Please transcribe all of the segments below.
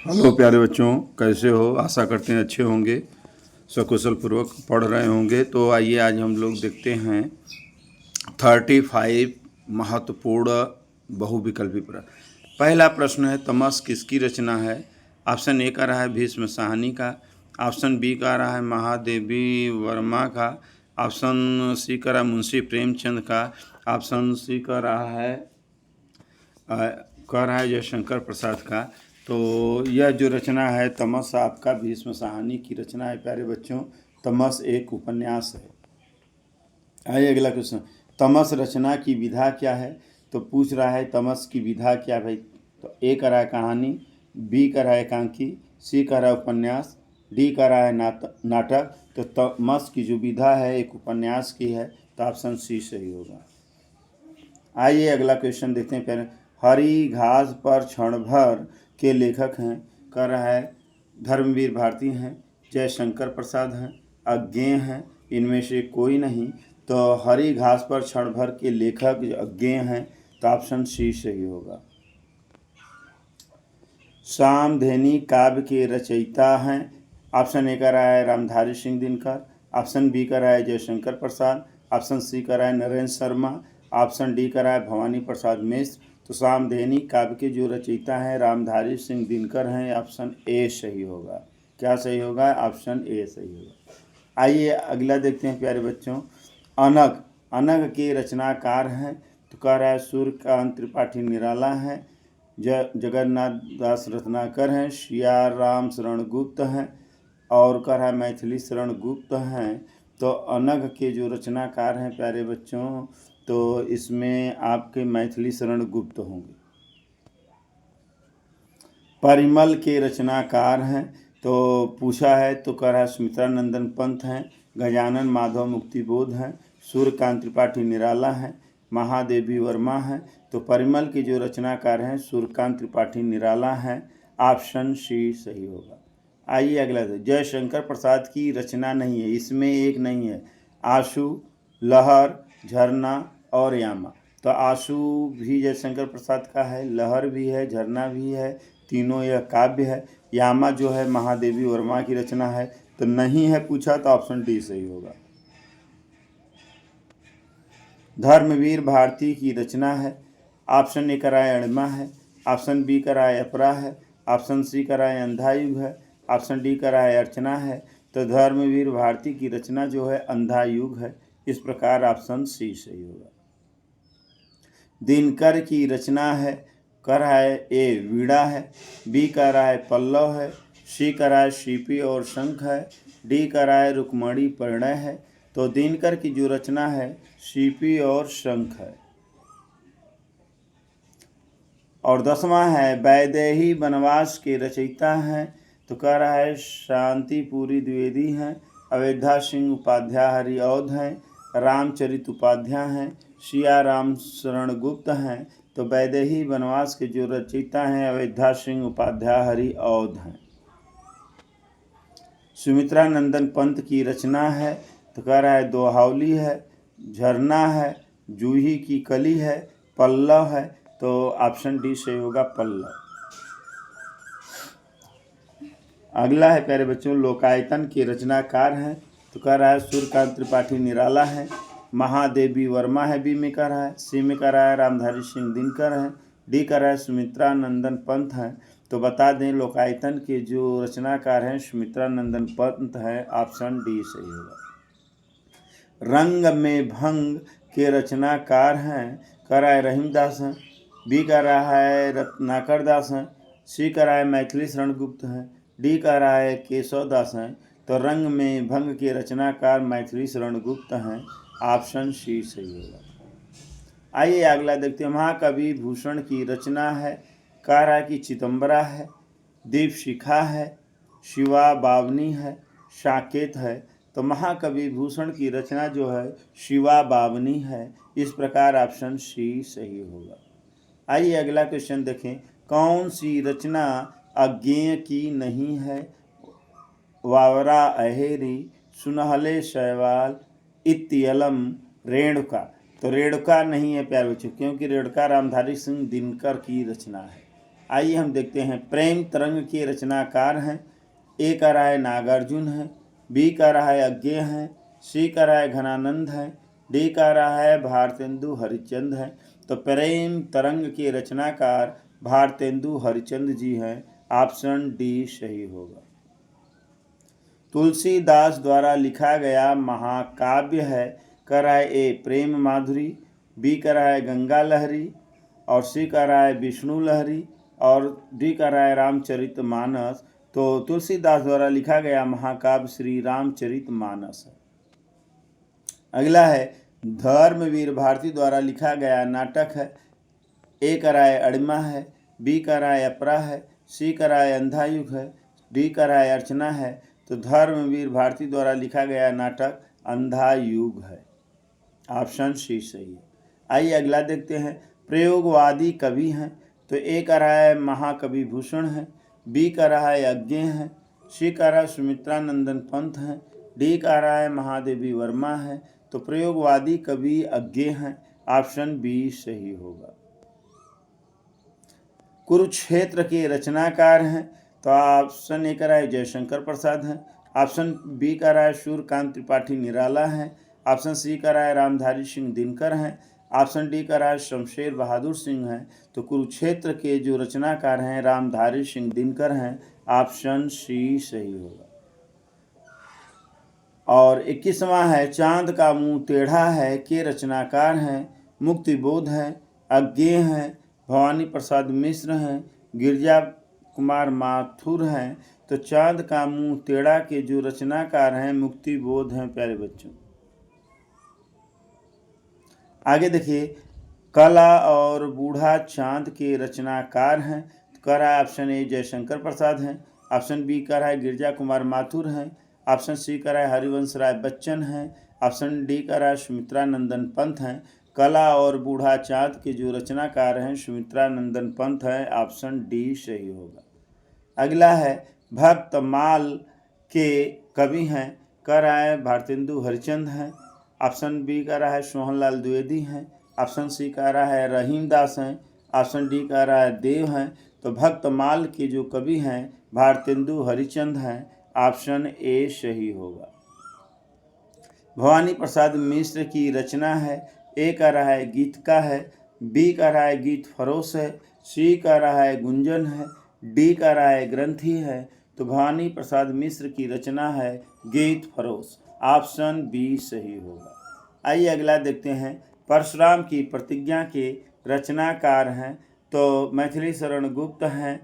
Hello प्यारे बच्चों, कैसे हो? आशा करते हैं अच्छे होंगे, सकुशल पूर्वक पढ़ रहे होंगे। तो आइए आज हम लोग देखते हैं 35 महत्वपूर्ण बहुविकल्पी प्रश्न। पहला प्रश्न है, तमस किसकी रचना है? ऑप्शन ए का रहा है भीष्म साहनी का, ऑप्शन बी का रहा है महादेवी वर्मा का, ऑप्शन सी का रहा है मुंशी प्रेमचंद का, ऑप्शन सी का रहा है जयशंकर प्रसाद का। तो यह जो रचना है तमस आपका भीष्म साहनी की रचना है प्यारे बच्चों। तमस एक उपन्यास है। आइए अगला क्वेश्चन, तमस रचना की विधा क्या है? तो पूछ रहा है तमस की विधा क्या है भाई। तो ए कर रहा है कहानी, बी कर रहा है एकांकी, सी कर रहा है उपन्यास, डी कर रहा है नाटक। तो तमस की जो विधा है एक उपन्यास की है, तो ऑप्शन सी सही होगा। आइए अगला क्वेश्चन देखते हैं। पहले हरी घास पर क्षण भर के लेखक हैं, कर रहा है धर्मवीर भारती हैं, जयशंकर प्रसाद हैं, अज्ञेय हैं, इनमें से कोई नहीं। तो हरी घास पर क्षण भर के लेखक अज्ञेय हैं, तो ऑप्शन सी सही होगा। सामधेनी काव्य के रचयिता हैं, ऑप्शन ए का रहा है रामधारी सिंह दिनकर, ऑप्शन बी का रहा है जयशंकर प्रसाद, ऑप्शन सी का रहा है नरेंद्र शर्मा, ऑप्शन डी का रहा है भवानी प्रसाद मिश्र। तो सामधेनी काव्य के जो रचयिता हैं रामधारी सिंह दिनकर हैं, ऑप्शन ए सही होगा। क्या सही होगा? ऑप्शन ए सही होगा। आइए अगला देखते हैं प्यारे बच्चों, अनग अनग के रचनाकार हैं। तो कह रहा है सूर्यकांत त्रिपाठी निराला हैं, जगन्नाथ दास रत्नाकर हैं, सिया राम शरण गुप्त हैं, और कह रहा है मैथिली शरण गुप्त हैं। तो अनग के जो रचनाकार हैं प्यारे बच्चों, तो इसमें आपके मैथिली शरण गुप्त होंगे। परिमल के रचनाकार हैं, तो पूछा है तो कह रहा है सुमित्रा नंदन पंत हैं, गजानन माधव मुक्तिबोध हैं, सूर्यकांत त्रिपाठी निराला हैं, महादेवी वर्मा हैं। तो परिमल के जो रचनाकार हैं सूर्यकांत त्रिपाठी निराला हैं, ऑप्शन सी सही होगा। आइए अगला, जयशंकर प्रसाद की रचना नहीं है, इसमें एक नहीं है, आंसू, लहर, झरना और यामा। तो आंसू भी जयशंकर प्रसाद का है, लहर भी है, झरना भी है, तीनों यह काव्य है। यामा जो है महादेवी वर्मा की रचना है, तो नहीं है पूछा तो ऑप्शन डी सही होगा। धर्मवीर भारती की रचना है, ऑप्शन ए का है अणिमा है, ऑप्शन बी का है अपरा है, ऑप्शन सी का है अंधायुग है, ऑप्शन डी का है अर्चना है। तो धर्मवीर भारती की रचना जो है अंधायुग है। इस प्रकार ऑप्शन सी सही होगा। दिनकर की रचना है, कर रहा है ए वीणा है, बी कर रहा है पल्लव है, सी कर रहा है शिपी और शंख है, डी कर रहा है रुक्मणी परिणय है। तो दिनकर की जो रचना है शिपी और शंख है। और 10वां है वैदेही वनवास के रचयिता हैं। तो कह रहा है शांतिपुरी द्विवेदी हैं, अयोध्या सिंह उपाध्याय हरिऔध हैं, रामचरित उपाध्याय हैं, सिया राम शरण गुप्त हैं। तो वैदेही वनवास के जो रचयिता हैं अयोध्या सिंह उपाध्याय हरिऔध हैं। सुमित्रा नंदन पंत की रचना है, तो कह रहा है दोहावली है, झरना है, जूही की कली है, पल्लव है। तो ऑप्शन डी सही होगा, पल्लव। अगला है प्यारे बच्चों, लोकायतन के रचनाकार हैं। तो कह रहा है सूर्यकांत त्रिपाठी निराला है, महादेवी वर्मा है, बी में कह रहा है, सी में कह रहा है रामधारी सिंह दिनकर हैं, डी कह रहा है सुमित्रा नंदन पंत हैं। तो बता दें लोकायतन के जो रचनाकार हैं सुमित्रा नंदन पंत हैं, ऑप्शन डी सही होगा। रंग में भंग के रचनाकार हैं, कह रहा है रहीमदास हैं, बी कह रहा है रत्नाकर दास हैं, सी कह रहा है मैथिली शरण गुप्त हैं, डी कह रहा है केशव दास हैं। तो रंग में भंग के रचनाकार मैथिली शरण गुप्त हैं, ऑप्शन सी सही होगा। आइए अगला देखते हैं, महाकवि भूषण की रचना है, कह रहा है कि चितंबरा है, दीप शिखा है, शिवा बावनी है, साकेत है। तो महाकवि भूषण की रचना जो है शिवा बावनी है। इस प्रकार ऑप्शन सी सही होगा। आइए अगला क्वेश्चन देखें, कौन सी रचना अज्ञेय की नहीं है? वावरा अहेरी, सुनहले शैवाल, इत्यलम, रेणुका। तो रेणुका नहीं है प्यारे बच्चों, क्योंकि रेणुका रामधारी सिंह दिनकर की रचना है। आइए हम देखते हैं। प्रेम तरंग के रचनाकार हैं। ए का रहा है नागार्जुन है, बी का रहा है अज्ञेय है, सी का रहा है घनानंद है, डी का रहा है भारतेंदु हरिचंद है। तो प्रेम तरंग के रचनाकार भारतेंदु हरिचंद जी हैं। ऑप्शन डी सही होगा। तुलसीदास द्वारा लिखा गया महाकाव्य है। कर रहा है ए प्रेम माधुरी, बी कर रहा है गंगा लहरी, और सी कर रहा है विष्णु लहरी, और डी कर रहा है रामचरितमानस। तो तुलसीदास द्वारा लिखा गया महाकाव्य श्री रामचरितमानस है। अगला है धर्मवीर भारती द्वारा लिखा गया नाटक है। ए का रहा है अड़िमा है, बी का रहा है अपरा है, सी का रहा है अंधायुग है, डी का रहा है अर्चना है। तो धर्मवीर भारती द्वारा लिखा गया नाटक अंधायुग है। ऑप्शन सी सही है। आइए अगला देखते हैं। प्रयोगवादी कवि हैं। तो ए का रहा है महाकवि भूषण है, बी का रहा है अज्ञेय है, सी का रहा है सुमित्रानंदन पंत है, डी का रहा है महादेवी वर्मा है। तो प्रयोगवादी कवि अज्ञेय हैं। ऑप्शन बी सही होगा। कुरुक्षेत्र के रचनाकार हैं। तो ऑप्शन ए का रहा है जयशंकर प्रसाद हैं, ऑप्शन बी का रहा है सूर्यकांत त्रिपाठी निराला हैं, ऑप्शन सी का रहा है रामधारी सिंह दिनकर हैं, ऑप्शन डी का रहा है शमशेर बहादुर सिंह हैं। तो कुरुक्षेत्र के जो रचनाकार हैं रामधारी सिंह दिनकर हैं। ऑप्शन सी सही होगा। और 21वां है चांद का मुंह टेढ़ा है के रचनाकार हैं। मुक्तिबोध हैं, अज्ञेय हैं, भवानी प्रसाद मिश्र हैं, गिरजा कुमार माथुर हैं। तो चांद का मुंह टेढ़ा के जो रचनाकार हैं मुक्तिबोध हैं प्यारे बच्चों। आगे देखिए, कला और बूढ़ा चांद के रचनाकार हैं। तो कह रहा है ऑप्शन ए जयशंकर प्रसाद हैं, ऑप्शन बी कह रहा है गिरजा कुमार माथुर हैं, ऑप्शन सी कह रहा है हरिवंश राय बच्चन हैं, ऑप्शन डी कह रहा है सुमित्रानंदन पंत हैं। कला और बूढ़ा चांद के जो रचनाकार हैं सुमित्रानंदन पंत हैं। ऑप्शन डी सही होगा। अगला है भक्तमाल के कवि हैं। कह रहा है भारतेंदु हरिचंद हैं, ऑप्शन बी कह रहा है सोहनलाल द्विवेदी हैं, ऑप्शन सी कह रहा है रहीम दास हैं, ऑप्शन डी कह रहा है देव हैं। तो भक्तमाल के जो कवि हैं भारतेंदु हरिचंद हैं। ऑप्शन ए सही होगा। भवानी प्रसाद मिश्र की रचना है। ए कह रहा है गीत का है, बी कह रहा है गीत फरोश है, सी कह रहा है गुंजन है, डी कह रहा है ग्रंथि है। तो भवानी प्रसाद मिश्र की रचना है गीत फरोश। ऑप्शन बी सही होगा। आइए अगला देखते हैं। परशुराम की प्रतिज्ञा के रचनाकार हैं। तो मैथिली शरण गुप्त हैं,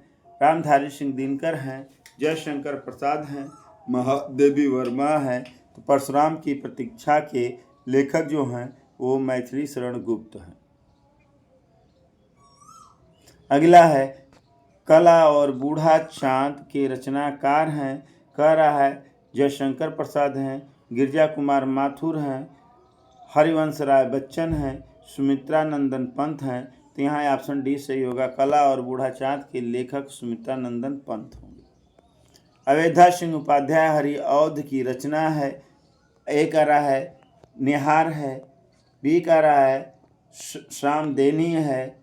रामधारी सिंह दिनकर हैं, जयशंकर प्रसाद हैं, महादेवी वर्मा हैं। तो परशुराम की प्रतीक्षा के लेखक जो हैं वो मैथिली शरण गुप्त हैं। अगला है कला और बूढ़ा चांद के रचनाकार हैं। कह रहा है जयशंकर प्रसाद हैं, गिरजा कुमार माथुर हैं, हरिवंश राय बच्चन हैं, सुमित्रानंदन पंत हैं। तो यहाँ ऑप्शन डी सही होगा। कला और बूढ़ा चांद के लेखक सुमित्रानंदन पंत होंगे। अवेधा सिंह उपाध्याय हरिऔध की रचना है। ए का रहा है निहार है, बी का रहा है श्यामदेनी है,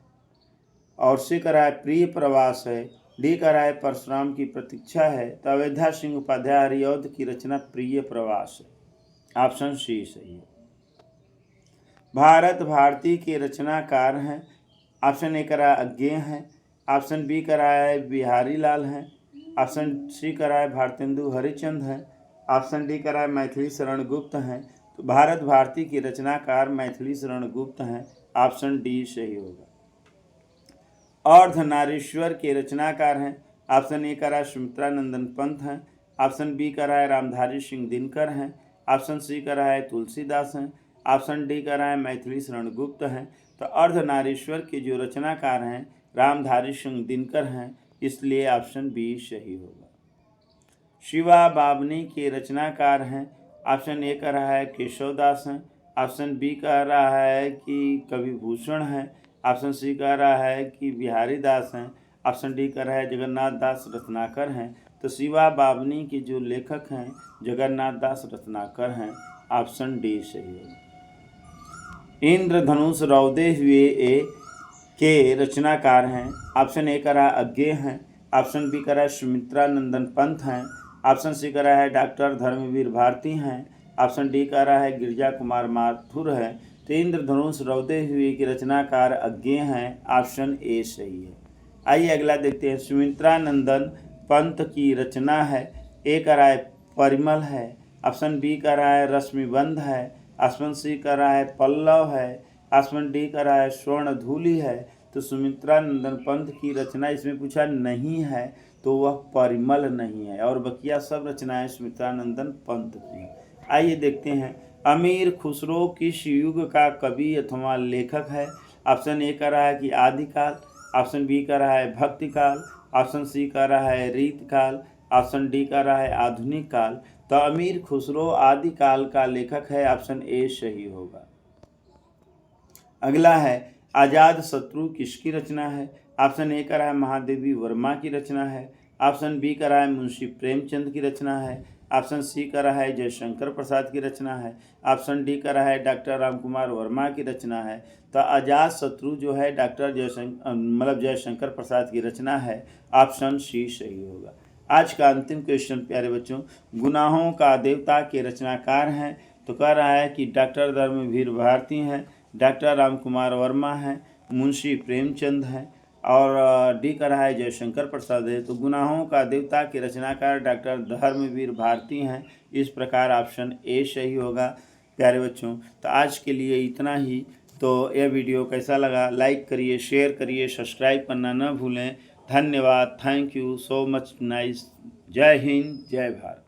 और सी का रहा है प्रिय प्रवास है, डी का रहा है परशुराम की प्रतीक्षा है। तो अवेधा सिंह उपाध्याय हरिऔध की रचना प्रिय प्रवास है। ऑप्शन सी सही है। भारत भारती के रचनाकार हैं। ऑप्शन ए का रहा है अज्ञेय हैं, ऑप्शन बी का रहा है बिहारी लाल हैं, ऑप्शन सी का रहा है भारतेंदु हरिचंद हैं, ऑप्शन डी का रहा है मैथिली शरण गुप्त हैं। तो भारत भारती के रचनाकार मैथिली शरण गुप्त हैं। ऑप्शन डी सही होगा। अर्धनारीश्वर के रचनाकार हैं। ऑप्शन ए का रहा है सुमित्रानंदन पंत हैं, ऑप्शन बी का रहा है रामधारी सिंह दिनकर हैं, ऑप्शन सी का रहा है तुलसीदास हैं, ऑप्शन डी का रहा है मैथिली शरण गुप्त हैं। तो अर्धनारीश्वर के जो रचनाकार हैं रामधारी सिंह दिनकर हैं, इसलिए ऑप्शन बी सही होगा। शिवा बावनी के रचनाकार हैं। ऑप्शन ए का रहा है केशवदास हैं, ऑप्शन बी का रहा है कि कवि भूषण हैं, ऑप्शन सी का रहा है कि बिहारी दास हैं, ऑप्शन डी का रहा है जगन्नाथ दास रत्नाकर हैं। तो शिवा बावनी के जो लेखक हैं जगन्नाथ दास रत्नाकर हैं। ऑप्शन डी सही है। इंद्रधनुष रौदे हुए ए के रचनाकार हैं। ऑप्शन ए कर रहा है अज्ञेय हैं, ऑप्शन बी कर रहा है सुमित्रा नंदन पंत हैं, ऑप्शन सी कर रहा है डॉक्टर धर्मवीर भारती हैं, ऑप्शन डी कर रहा है गिरिजा कुमार माथुर है। तो इंद्रधनुष रौदे हुए के रचनाकार अज्ञेय हैं, ऑप्शन ए सही है। आइए अगला देखते हैं। सुमित्रा नंदन पंत की रचना है। ए कर रहा है परिमल है, ऑप्शन बी कर रहा है रश्मिबंध है, ऑप्शन सी कर रहा है पल्लव है, ऑप्शन डी कर रहा है स्वर्णधूलि है। तो सुमित्रा नंदन पंत की रचना इसमें पूछा नहीं है तो वह परिमल नहीं है, और बकिया सब रचनाएं सुमित्रा नंदन पंत की हैं। आइए देखते हैं। अमीर खुसरो किस युग का कवि अथवा लेखक है। ऑप्शन ए कर रहा है कि आदिकाल, ऑप्शन बी कर रहा है भक्ति काल, ऑप्शन सी कर रहा है रीत काल, ऑप्शन डी कर रहा है आधुनिक काल। तो अमीर खुसरो आदिकाल का लेखक है, ऑप्शन ए सही होगा। अगला है आजाद शत्रु किसकी रचना है। ऑप्शन ए कर रहा है महादेवी वर्मा की रचना है, ऑप्शन बी कर रहा है मुंशी प्रेमचंद की रचना है, ऑप्शन सी कर रहा है जयशंकर प्रसाद की रचना है, ऑप्शन डी कर रहा है डॉक्टर रामकुमार वर्मा की रचना है। तो अजात शत्रु जो है डॉक्टर जयशंकर प्रसाद की रचना है, ऑप्शन सी सही होगा। आज का अंतिम क्वेश्चन प्यारे बच्चों, गुनाहों का देवता के रचनाकार हैं। तो कह रहा है कि डॉक्टर धर्मवीर भारती हैं, डॉक्टर रामकुमार वर्मा हैं, मुंशी प्रेमचंद हैं, और डी कर रहा है जयशंकर प्रसाद है। तो गुनाहों का देवता के रचनाकार डॉक्टर धर्मवीर भारती हैं। इस प्रकार ऑप्शन ए सही होगा प्यारे बच्चों। तो आज के लिए इतना ही। तो यह वीडियो कैसा लगा लाइक करिए, शेयर करिए, सब्सक्राइब करना न भूलें। धन्यवाद, thank you so much nice. जय हिंद, जय भारत।